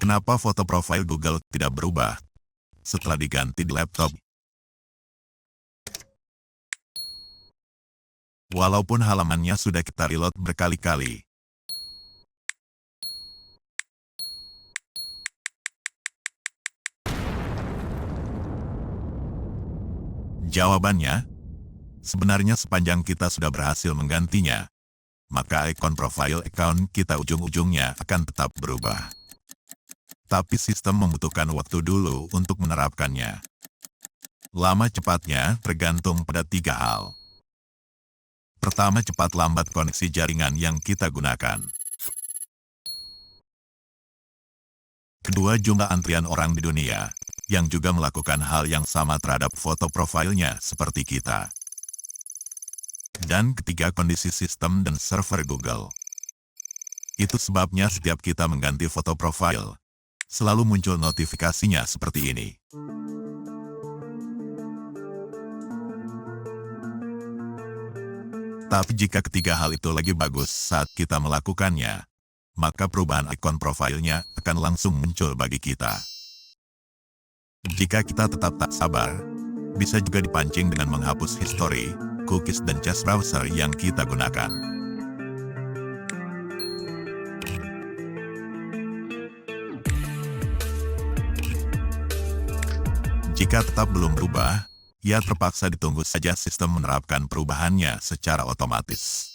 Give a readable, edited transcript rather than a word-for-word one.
Kenapa foto profil Google tidak berubah setelah diganti di laptop? Walaupun halamannya sudah kita reload berkali-kali. Jawabannya, sebenarnya sepanjang kita sudah berhasil menggantinya, maka ikon profil account kita ujung-ujungnya akan tetap berubah. Tapi sistem membutuhkan waktu dulu untuk menerapkannya. Lama cepatnya tergantung pada 3 hal. Pertama, cepat lambat koneksi jaringan yang kita gunakan. Kedua, jumlah antrian orang di dunia yang juga melakukan hal yang sama terhadap foto profilnya seperti kita. Dan ketiga, kondisi sistem dan server Google. Itu sebabnya setiap kita mengganti foto profil, selalu muncul notifikasinya seperti ini. Tapi jika ketiga hal itu lagi bagus saat kita melakukannya, maka perubahan ikon profilnya akan langsung muncul bagi kita. Jika kita tetap tak sabar, bisa juga dipancing dengan menghapus history, cookies dan cache browser yang kita gunakan. Jika tetap belum berubah, ya terpaksa ditunggu saja sistem menerapkan perubahannya secara otomatis.